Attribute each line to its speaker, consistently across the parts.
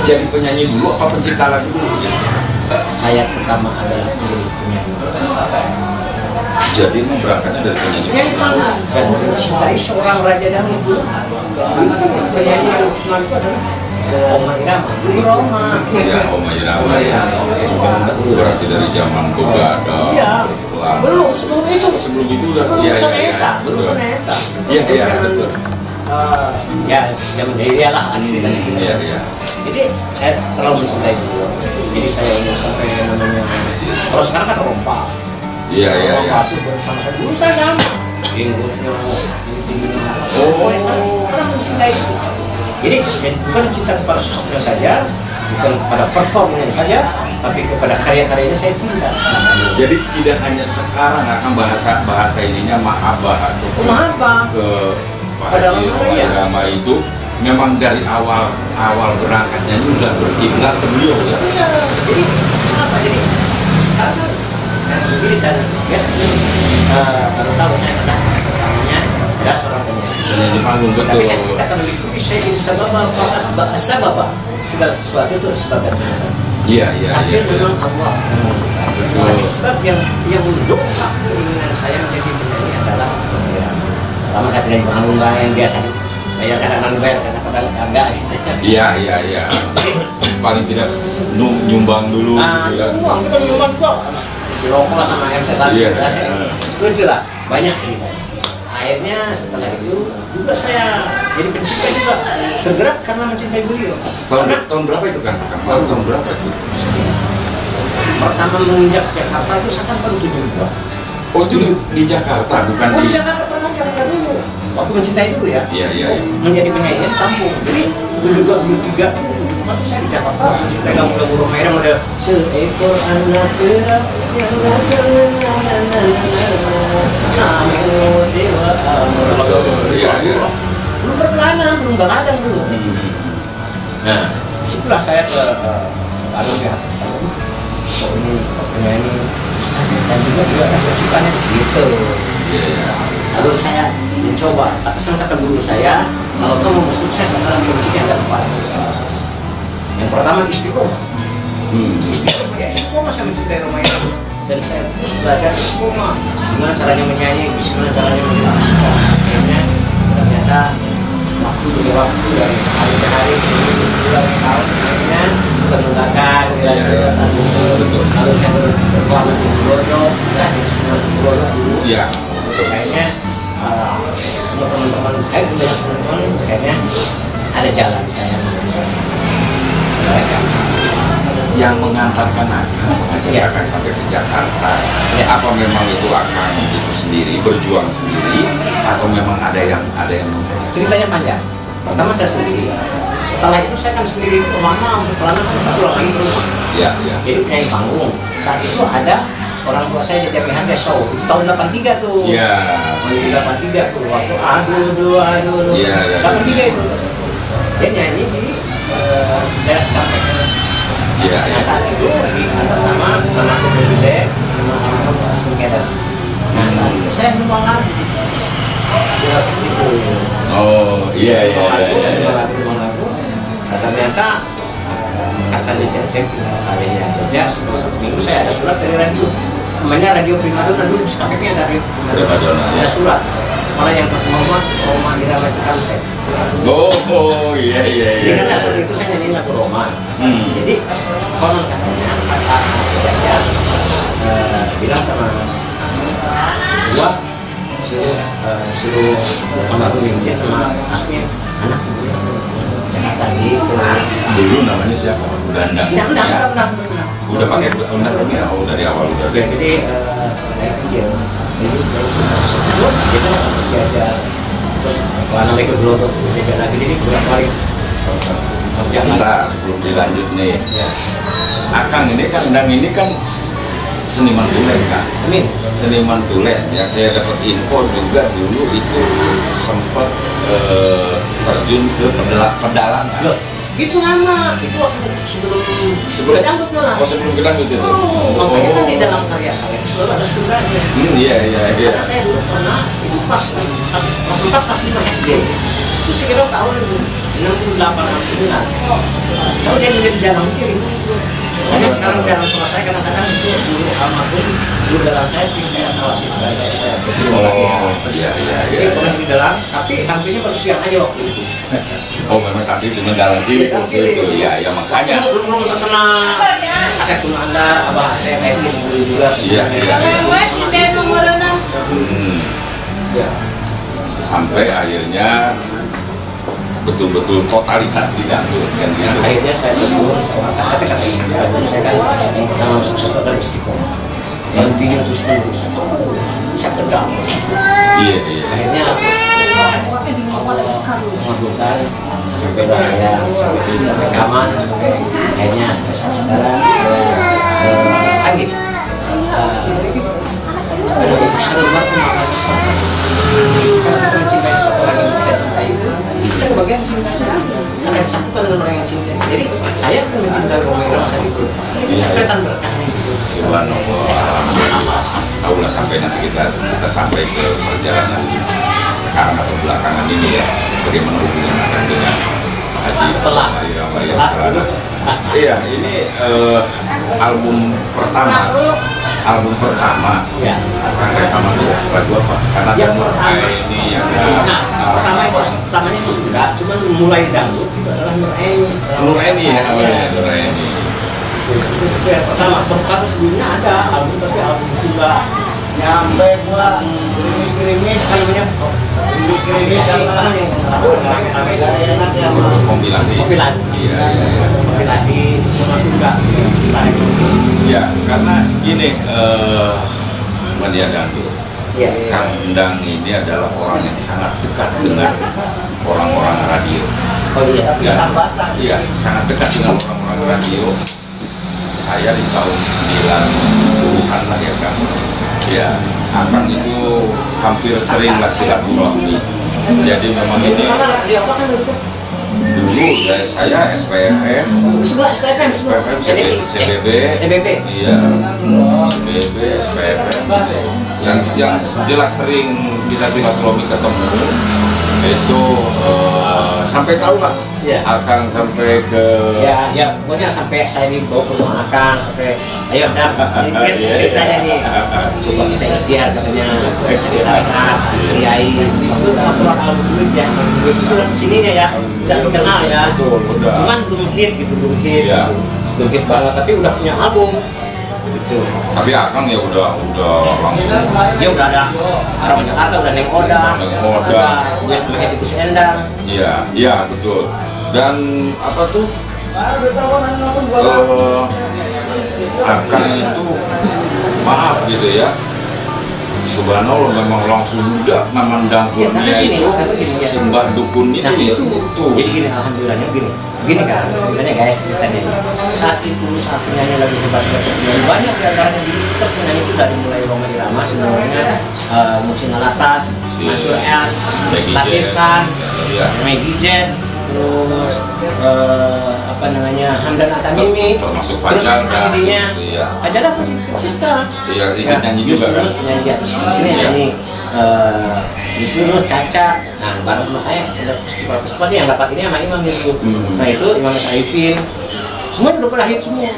Speaker 1: jadi penyanyi dulu apa pencipta lagu dulu?
Speaker 2: Saya pertama adalah menjadi penyanyi.
Speaker 1: Jadi emang berangkatnya dari penyanyi.
Speaker 2: Dan mencintai seorang raja dangdut. Penyanyi yang terkenal itu adalah Rhoma Irama. Rhoma.
Speaker 1: Ya, Rhoma Irama. Ya. Berarti dari zaman Begadang.
Speaker 2: Iya. Belum sebelum itu.
Speaker 1: Sebelum itu udah.
Speaker 2: Sebelum Soneta. Belum Soneta.
Speaker 1: Iya, iya, betul.
Speaker 2: Ya, zaman jahiliyah lah asli tadi.
Speaker 1: Iya, iya.
Speaker 2: Jadi saya terlalu mencintai beliau. Jadi saya ingin sampai namanya. Kalau sekarang kan rompa.
Speaker 1: Iya, iya, iya.
Speaker 2: Rompa super sama saya dulu saya sama. Jenggotnya, tingginya. Oh, karena mencintai itu. Jadi bukan cinta kepada sosoknya saja, bukan kepada performanya saja, tapi kepada karya-karyanya saya cinta.
Speaker 1: Jadi tidak hanya sekarang akan bahasa ininya mahabbah atau ke Pak Haji Rhoma Irama itu memang dari awal berangkatnya ini sudah berkiblat ke beliau ya.
Speaker 2: Iya. Jadi kenapa? Jadi sekarang kan begini dan guys baru tahu saya sadar pertamanya ada seorang penyanyi.
Speaker 1: Penyanyi panggung betul.
Speaker 2: Tapi saya katakan lebih syai'in sababa fa'at sababa. Segala sesuatu itu ada sebab dan akibat.
Speaker 1: Iya, iya, iya.
Speaker 2: Tapi memang Allah. Tapi sebab yang mendongkrak keinginan saya menjadi penyanyi adalah pertama saya penyanyi panggung yang biasa bayar kadang-kadang bayar kadang-kadang agak gitu.
Speaker 1: Iya, iya, iya. Paling tidak nyumbang dulu gitu kan.
Speaker 2: Uang kita nyumbang juga si rokok sama MC1.
Speaker 1: Iya.
Speaker 2: Lucu lah, banyak ceritanya. Akhirnya setelah itu juga saya jadi pencipta juga, tergerak karena mencintai beliau.
Speaker 1: Tahun berapa itu kan? Tahun berapa itu?
Speaker 2: Pertama menginjak Jakarta itu saya kan tahun 72.
Speaker 1: Oh itu di Jakarta bukan
Speaker 2: di
Speaker 1: di
Speaker 2: Jakarta, pernah Jakarta dulu. Waktu mencintai dulu ya.
Speaker 1: Iya, iya.
Speaker 2: Menjadi penyanyi di kampung. Jadi 72, 73, 74 saya di Jakarta mencintai lagu-lagu Rhoma Irama model seekor anak kera yang dewa
Speaker 1: Iya, iya.
Speaker 2: belum berkelana, belum kadang dulu. Nah, disitulah saya ke Bandung ya. Oh ini penyanyi bisa dan juga ada penciptanya di situ. Lalu saya mencoba atasan kata guru saya, kalau kamu mau sukses adalah kunci yang keempat. Yang pertama istiqomah. Istiqomah ya, istiqomah saya mencintai Rhoma Irama dan saya terus belajar istiqomah. Gimana caranya menyanyi, gimana caranya menjadi pencipta. Akhirnya ternyata waktu demi waktu dari hari ke hari, bulan ke tahun, akhirnya termudahkan kira-kira satu. Lalu saya berkelana di Purworejo, dan di Sinar Purworejo dulu.
Speaker 1: Iya.
Speaker 2: Akhirnya teman-teman, akhirnya ada jalan saya mereka
Speaker 1: yang mengantarkan akan sampai ke Jakarta. Apa memang itu akan itu sendiri berjuang sendiri atau memang ada yang mengajak?
Speaker 2: Ceritanya panjang. Pertama saya sendiri. Setelah itu saya kan sendiri lama kan satu orang di rumah.
Speaker 1: Iya, iya.
Speaker 2: Jadi penyanyi panggung. Saat itu ada orang tua saya di Jati Harga show itu tahun 83 tuh.
Speaker 1: Iya.
Speaker 2: Tahun 83 tuh waktu aduh.
Speaker 1: Iya, iya.
Speaker 2: 83 itu. Dia nyanyi di daerah Cikampek.
Speaker 1: Iya, iya.
Speaker 2: Nah saat itu diantar sama anakku produser sama anakku Asmi Keder. Nah saat itu saya numpang lagu di habis itu.
Speaker 1: Oh iya.
Speaker 2: Numpang lagu. Nah ternyata kata dia cek tadinya jejak setelah 1 minggu saya ada surat dari radio. Namanya Radio Primadona dulu, Cikampeknya dari Primadona. Ada surat. Malah yang pertama Rhoma Irama Cikampek.
Speaker 1: Oh iya.
Speaker 2: Jadi kan lagu itu saya nyanyiin lagu Rhoma. Jadi konon katanya kata Jaja bilang sama gua suruh almarhum Jaja sama Asmin anak Jakarta gitu.
Speaker 1: Dulu namanya siapa? Undang. Udah pakai undang ya? Oh dari awal udah.
Speaker 2: Ya jadi dari kecil. Jadi sebelum kita Jaja terus kelana lagi ke Bloto Jaja lagi jadi berapa kali
Speaker 1: Bentar, sebelum dilanjut nih.
Speaker 2: Ya.
Speaker 1: Akang ini kan Undang ini kan seniman tulen kan?
Speaker 2: Amin.
Speaker 1: Seniman tulen yang saya dapat info juga dulu itu sempat terjun ke pedalangan.
Speaker 2: Loh, itu lama, itu waktu sebelum dangdut malah.
Speaker 1: Oh sebelum dangdut itu.
Speaker 2: Makanya kan di dalam karya saya itu selalu ada suratnya.
Speaker 1: Iya.
Speaker 2: Karena saya dulu pernah itu pas 4 kelas 5 SD. Itu sekitar tahun 5 68 69. Saya jadi di dalam sini. Jadi sekarang dalam suara saya kadang-kadang itu dulu almarhum, dulu dalam saya sering saya tawasin dari saya
Speaker 1: iya.
Speaker 2: Jadi pernah di dalam, tapi tampilnya baru siang aja waktu itu.
Speaker 1: Oh memang tapi cuma dalam cilik waktu itu, ya makanya.
Speaker 2: Belum terkenal. Asep Sunandar, Abah Asep, Edwin dulu juga.
Speaker 1: Iya. Sampai akhirnya betul-betul totalitas di dangdut kan gitu.
Speaker 2: Akhirnya saya berguru sama kata ibu saya kan yang pertama sukses total Istiqomah. Intinya terus bisa kerja
Speaker 1: Iya.
Speaker 2: Akhirnya mengabulkan sampai saya sampai di rekaman sampai akhirnya sampai sekarang saya lagi ada berusaha karena kita mencintai seorang yang kita cintai kita kebagian cinta akan disatukan dengan orang yang cinta. Jadi saya kan mencintai Romero saat itu kecepatan berkahnya gitu.
Speaker 1: Subhanallah, alhamdulillah. Tahulah sampai nanti kita sampai ke perjalanan sekarang atau belakangan ini ya, bagaimana hubungan Anda dengan Haji
Speaker 2: setelah
Speaker 1: iya ini album pertama
Speaker 2: ya.
Speaker 1: Akan rekaman itu lagu apa? Karena
Speaker 2: yang pertama
Speaker 1: ini yang
Speaker 2: pertamanya sih sudah, cuman mulai dangdut itu adalah
Speaker 1: Nur Eni ya, Nur Eni.
Speaker 2: Itu yang pertama. Terus sebelumnya ada album tapi album sudah nyampe gua gerimis namanya gerimis yang
Speaker 1: kompilasi.
Speaker 2: Iya. Kompilasi sama Sunda
Speaker 1: ya karena gini Media Dangdut Kang Endang ini adalah orang yang sangat dekat dengan orang-orang radio. Iya, sangat dekat dengan orang-orang radio. Saya di tahun 90-an lah ya Kang. Ya, Akang itu hampir sering lah silaturahmi. Jadi memang ini dulu dari saya SPFM, CBB, iya, CBB, SPFM, yang jelas sering kita silaturahmi ketemu itu sampai tahu lah, akan sampai ke
Speaker 2: ya pokoknya sampai saya dibawa ke rumah Akang sampai ayo ini ceritanya nih coba kita ikhtiar katanya istirahat kiai itu aturan album duit ya duit itu kesininya ya udah dikenal ya cuman belum hit banget tapi udah punya album gitu.
Speaker 1: Tapi Akang ya udah langsung
Speaker 2: ya udah ada orang Jakarta udah Neng Oda dia tuh Edi Kus Endang
Speaker 1: iya betul. Dan apa tuh Akang itu maaf gitu ya, subhanallah memang langsung juga memandang dunia itu sembah dukun itu.
Speaker 2: Jadi gini alhamdulillahnya gini kan ceritanya guys ceritanya saat penyanyi lagi hebat banyak diantaranya di kita penyanyi itu dari mulai Roma Irama sebenarnya Musin Alatas, Mansur S, Latif Khan, Maggie Jet, terus apa namanya Hamdan Atamimi,
Speaker 1: termasuk
Speaker 2: terus presidennya Pajada pencipta
Speaker 1: ikut nyanyi juga kan
Speaker 2: penyanyi terus di sini nyanyi Yunus, Caca, nah bareng sama saya festival yang dapat ini sama Imam itu. Nah itu Imam Saifin, semua udah pernah hit semua.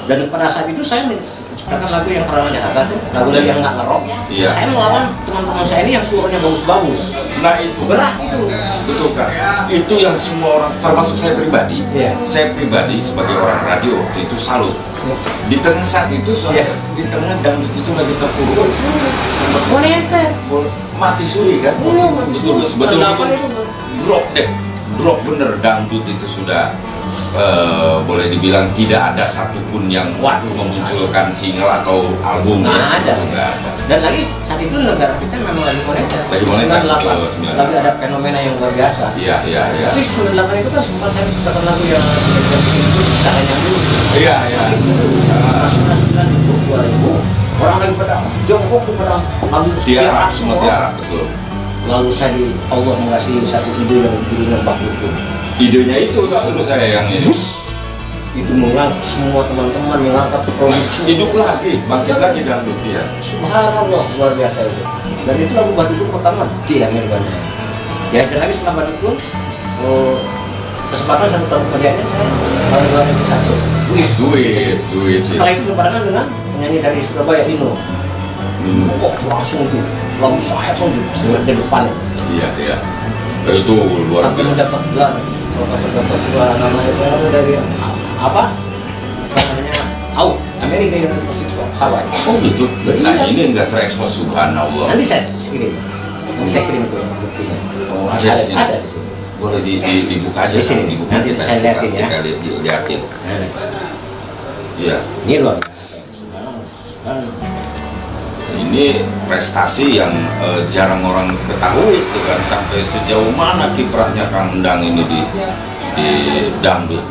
Speaker 2: Dan pada saat itu saya menciptakan lagu yang Karawang Jakarta tuh, lagu yang nggak ngerok. Saya melawan teman-teman saya ini yang suaranya bagus-bagus.
Speaker 1: Nah itu
Speaker 2: berat itu.
Speaker 1: Betul kan? Itu yang semua orang, termasuk saya pribadi. Saya pribadi sebagai orang radio waktu itu salut. Di tengah saat itu, di tengah dangdut itu lagi terpuruk.
Speaker 2: Moneter.
Speaker 1: Mati suri kan? Betul drop bener dangdut itu sudah boleh dibilang tidak ada satupun yang memunculkan single atau album.
Speaker 2: Nggak ada. Dan lagi saat itu negara kita memang lagi moneter. Lagi ada fenomena yang luar biasa.
Speaker 1: Iya.
Speaker 2: Tapi 98 itu kan sempat saya menciptakan lagu yang itu bisa nyambung.
Speaker 1: Iya.
Speaker 2: 99 itu 2000 orang lagi pada jongkok tuh pada
Speaker 1: tiarap semua tiarap betul.
Speaker 2: Lalu Allah mengasih satu ide yang judulnya Mbah Dukun.
Speaker 1: Idenya itu terus saya yang ini.
Speaker 2: Itu mengangkat semua teman-teman mengangkat produksi
Speaker 1: hidup lagi, bangkit lagi dangdut dia.
Speaker 2: Subhanallah luar biasa itu. Dan itu lagu Mbah Dukun pertama dia yang nyanyi. Ya lagi setelah Mbah Dukun kesempatan 1 tahun kerjanya saya tahun 2001
Speaker 1: duit.
Speaker 2: Setelah itu barengan dengan penyanyi dari Surabaya Ino. Langsung itu lagu saya langsung di depan.
Speaker 1: Iya. Itu luar
Speaker 2: sampai
Speaker 1: biasa.
Speaker 2: mendapat gelar profesor segala namanya dari apa? Namanya Amerika University of Hawaii.
Speaker 1: Oh gitu. Nah ini enggak terekspos, subhanallah.
Speaker 2: Nanti saya kirim itu buktinya.
Speaker 1: Oh,
Speaker 2: ada di sini.
Speaker 1: Boleh dibuka aja
Speaker 2: Di sini.
Speaker 1: dibuka
Speaker 2: Nanti saya liatin ya.
Speaker 1: Kita liatin. Iya.
Speaker 2: Ini luar biasa.
Speaker 1: Ini prestasi yang jarang orang ketahui itu kan, sampai sejauh mana kiprahnya Kang Endang ini di dangdut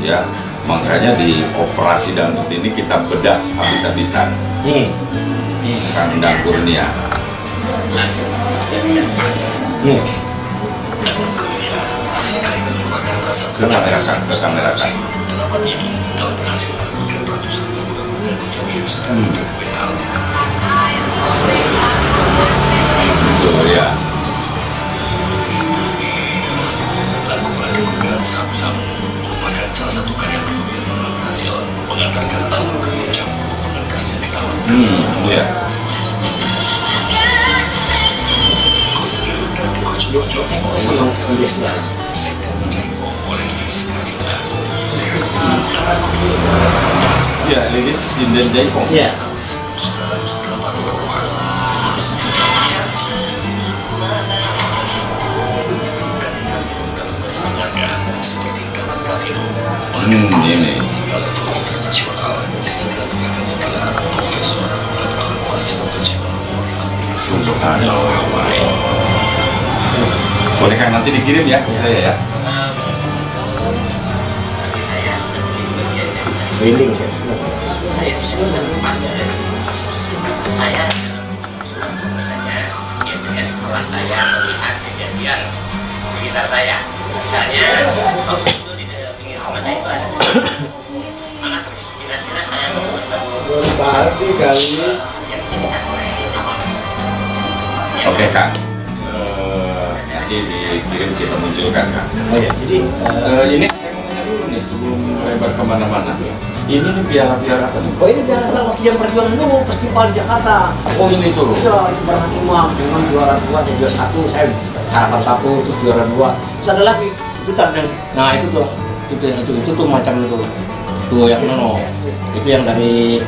Speaker 1: ya. Makanya di operasi dangdut ini kita bedah habis-habisan.
Speaker 2: Nih
Speaker 1: Kang Endang Kurnia.
Speaker 2: nih
Speaker 1: Ke kamera kan. Betul ya.
Speaker 3: Lagu Bandung Sam-Sam merupakan salah satu karya yang berhasil mengantarkan alur kemuncak pengentasnya di tahun.
Speaker 1: Ya. Ya, lilis sinden jaipong.
Speaker 2: ya
Speaker 1: Ini. Boleh kan nanti dikirim ya ke saya ya.
Speaker 2: Branding
Speaker 4: Saya pas saya misalnya biasanya setelah saya melihat kejadian cerita saya, misalnya waktu itu di pinggir rumah saya itu ada mana terinspirasinya saya membuat lagu yang dinyanyikan oleh Amal.
Speaker 1: Oke Kang. Nanti dikirim kita munculkan Kang.
Speaker 2: oh ya jadi
Speaker 1: Ini saya mau nanya dulu nih sebelum lebar kemana-mana. Ini nih piala-piala apa nih?
Speaker 2: oh ini biar waktu jam perjuangan dulu festival di Jakarta.
Speaker 1: Oh ini tuh.
Speaker 2: Iya, itu Barahan Imam dengan juara 2 dan juara 1, saya harapan 1 terus juara 2. Terus ada lagi, itu tandang. Nah, itu tuh macam itu. Tuh yang itu yang dari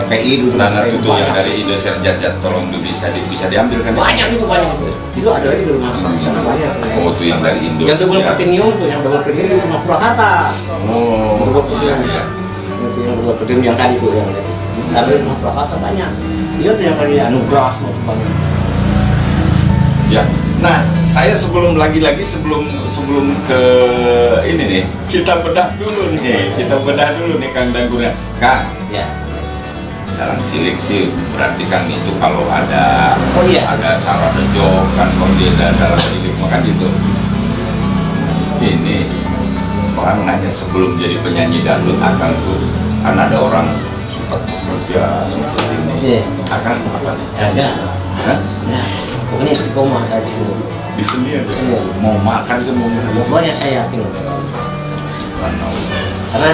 Speaker 2: FPI dulu.
Speaker 1: Nah, itu tuh yang dari Indonesia Jat, tolong bisa diambil kan?
Speaker 2: banyak itu. Itu ada lagi di rumah di sana banyak.
Speaker 1: Oh, tuh yang dari Indonesia.
Speaker 2: Yang double platinum tuh, yang double platinum itu rumah Purwakarta.
Speaker 1: Oh,
Speaker 2: Double platinum.
Speaker 1: iya.
Speaker 2: Itu yang double platinum yang tadi tuh yang dari rumah Purwakarta banyak. Iya tuh yang tadi Anugerah semua itu banyak.
Speaker 1: Ya. Nah, saya sebelum ke ini nih, kita bedah dulu nih Kang Dangkurnya. Kang,
Speaker 2: Ya.
Speaker 1: dalam cilik sih berarti kan itu kalau ada
Speaker 2: Oh iya.
Speaker 1: ada cara dejok kan kalau dia dalam cilik makan gitu. Ini orang nanya sebelum jadi penyanyi dangdut Akang tuh kan ada orang sempat bekerja sempat ini.
Speaker 2: Iya.
Speaker 1: Akang apa nih?
Speaker 2: Ada.
Speaker 1: Hah?
Speaker 2: Nah, pokoknya istiqomah saya di sini.
Speaker 1: Di sini aja.
Speaker 2: Sini.
Speaker 1: Mau makan kan mau kerja.
Speaker 2: Pokoknya saya yakin. Karena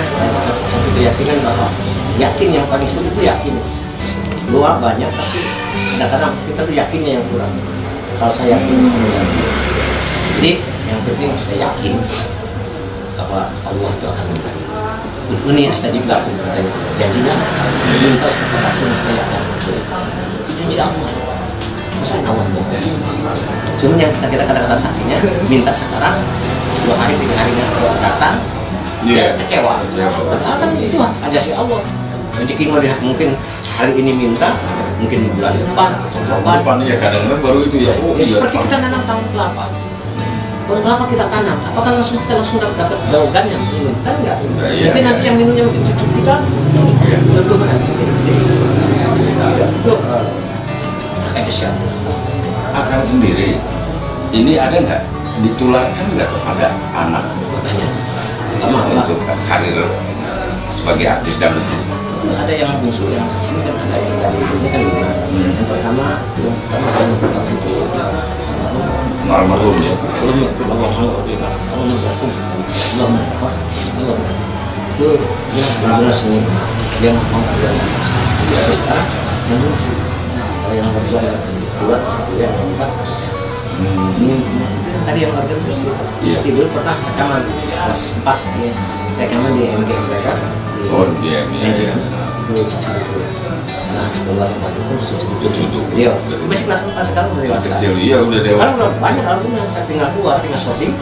Speaker 2: satu keyakinan bahwa yakin yang paling sulit itu yakin. Doa banyak tapi kadang-kadang kita tuh yakinnya yang kurang. Kalau saya yakin, saya yakin. Jadi yang penting saya yakin bahwa Allah itu akan memberi. Ini astajib lakum katanya. Janjinya minta kepada aku niscaya akan memberi. Itu janji Allah. Pesan Allah bohong. Cuma yang kita kadang-kadang saksinya minta sekarang 2 hari 3 hari datang.
Speaker 1: Iya.
Speaker 2: Kecewa. Padahal kan itu aja si Allah. Rezeki mau lihat mungkin hari ini minta, mungkin bulan depan atau
Speaker 1: Tahun depan ya kadang-kadang baru itu ya. Oh,
Speaker 2: ya, seperti kita nanam tahun kelapa. Tahun kelapa kita tanam, apakah kita langsung dapat daungannya? Kan enggak.
Speaker 1: Iya,
Speaker 2: Mungkin nanti yang minumnya mungkin cucu kita.
Speaker 1: Iya.
Speaker 2: Tentu benar. Itu aja siapa?
Speaker 1: Akang sendiri ini ada nggak ditularkan nggak kepada anak
Speaker 2: Makanya pertama apa?
Speaker 1: untuk karir sebagai artis dangdut?
Speaker 2: Itu ada yang bungsu yang di sini kan ada yang dari ini kan 5. Yang pertama yang pertama itu
Speaker 1: almarhum ya.
Speaker 2: Itu dia benar-benar seni, dia ngomong dia sekarang yang lucu. Kalau yang berdua yang keempat kerja. Ini tadi yang warga itu tidur pernah rekaman kelas 4 ya, rekaman di MG mereka.
Speaker 1: Oh iya iya.
Speaker 2: Itu cucu itu. Nah setelah tempat itu cucu dia masih kelas 4 sekarang udah dewasa.
Speaker 1: Kecil iya udah dewasa.
Speaker 2: Sekarang udah banyak albumnya, tinggal keluar, tinggal shooting.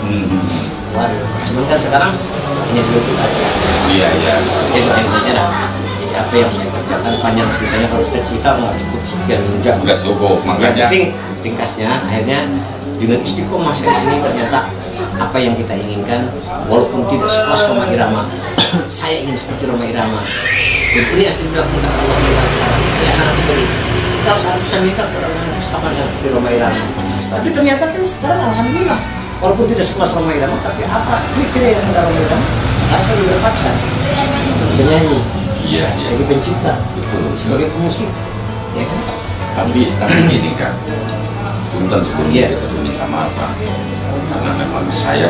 Speaker 2: Waduh, cuman kan sekarang hanya dua itu aja.
Speaker 1: Iya iya.
Speaker 2: Ya doain saja dah. Jadi apa yang saya kerjakan panjang ceritanya, kalau kita cerita nggak cukup sekian jam.
Speaker 1: Nggak cukup, makanya.
Speaker 2: Yang penting ringkasnya akhirnya dengan istiqomah saya di sini ternyata apa yang kita inginkan walaupun tidak sekelas Rhoma Irama, saya ingin seperti Rhoma Irama. Dan ini asli bilang minta Allah saya akan beri. Kita harus minta ke orang sama seperti Rhoma Irama. Tapi ternyata kan sekarang alhamdulillah walaupun tidak sekelas Rhoma Irama, tapi apa kriteria yang ada Rhoma Irama? Sekarang saya mendapatkan sebagai penyanyi,
Speaker 1: Iya.
Speaker 2: sebagai pencipta,
Speaker 1: Betul.
Speaker 2: sebagai pemusik, ya kan?
Speaker 1: Tapi gini kan, punten sebelumnya
Speaker 2: Iya.
Speaker 1: kita minta maaf Pak, karena memang saya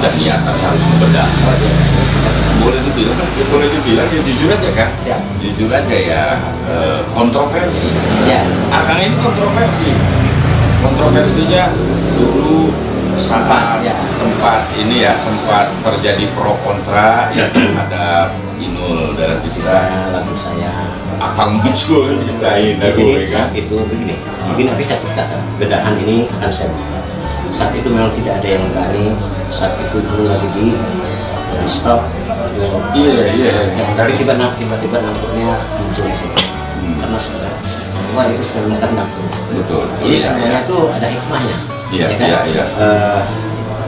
Speaker 1: dan niatannya harus berbeda. Boleh dibilang ya jujur aja kan?
Speaker 2: Siap.
Speaker 1: Jujur aja ya, kontroversi.
Speaker 2: Ya.
Speaker 1: Akang ini kontroversi. Kontroversinya dulu sempat terjadi pro kontra ya terhadap Inul Daratista.
Speaker 2: Lagu saya.
Speaker 1: Akang muncul ceritain aku
Speaker 2: Jadi
Speaker 1: kan.
Speaker 2: saat itu begini nanti saya ceritakan bedahan ini akan saya buka. Saat itu memang tidak ada yang berani. Saat itu dulu lagi di stop.
Speaker 1: Iya.
Speaker 2: Tapi tiba-tiba nampaknya muncul di situ. Karena saudara saya itu sudah menekan nampur.
Speaker 1: Betul.
Speaker 2: Jadi semuanya itu ada hikmahnya.
Speaker 1: Iya.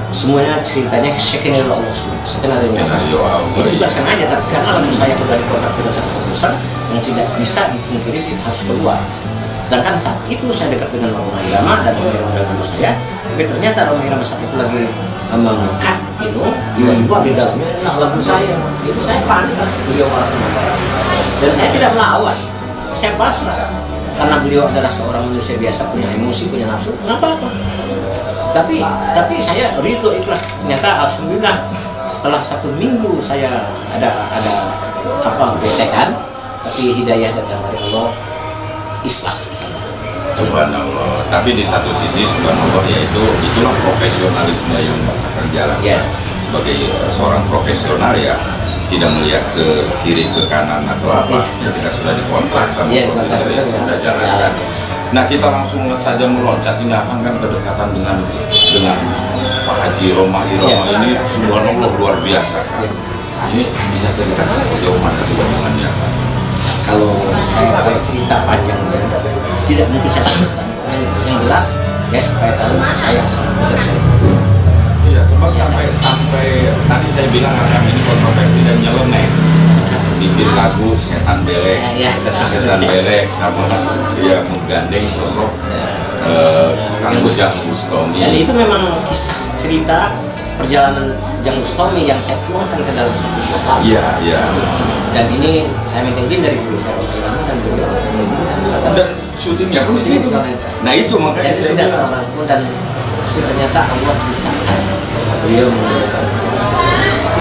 Speaker 2: Semuanya ceritanya skenario Allah semua. Skenario Allah. Itu bukan sengaja, tapi karena lagu saya sudah dikontak dengan satu produser yang tidak bisa dipungkiri harus keluar. Sedangkan saat itu saya dekat dengan Rhoma Irama dan Rhoma Irama dengan saya, tapi ternyata Rhoma Irama saat itu lagi mengangkat itu, tiba-tiba di dalamnya adalah lagu saya. Itu saya panik pas beliau marah sama saya, dan saya tidak melawan, saya pasrah karena beliau adalah seorang manusia biasa, punya emosi, punya nafsu, kenapa apa? Tapi saya ridho ikhlas. Ternyata alhamdulillah setelah 1 minggu saya ada gesekan, tapi hidayah datang dari Allah, islah di sana.
Speaker 1: Subhanallah. Tapi di satu sisi subhanallah yaitu itulah profesionalisme yang Bapak terjalan.
Speaker 2: Ya.
Speaker 1: Sebagai seorang profesional ya tidak melihat ke kiri ke kanan atau apa. Ketika sudah dikontrak sama produser yang sudah jalan. Nah kita langsung saja meloncat, ini akan kan kedekatan dengan Pak Haji Rhoma Irama ini subhanallah luar biasa kan. Ini bisa ceritakan sejauh mana sih hubungannya?
Speaker 2: Kalau saya cerita panjangnya tidak mungkin saya sebutkan. Yang jelas ya supaya tahu saya sangat menghargai.
Speaker 1: Iya, sebab sampai tadi saya bilang akan ini kontroversi dan nyeleneh. Bikin lagu setan belek, setan belek sama dia menggandeng sosok Kang Gus yang Bustomi.
Speaker 2: Dan itu memang kisah cerita perjalanan Jang Bustomi yang saya tuangkan ke dalam satu lagu.
Speaker 1: Iya.
Speaker 2: Dan ini saya minta izin dari guru saya Rhoma Irama dan beliau mengizinkan.
Speaker 1: Dan syutingnya pun di situ. Nah itu makanya saya
Speaker 2: tidak
Speaker 1: bilang.
Speaker 2: seorang pun, dan ternyata Allah bisa beliau mengajarkan saya.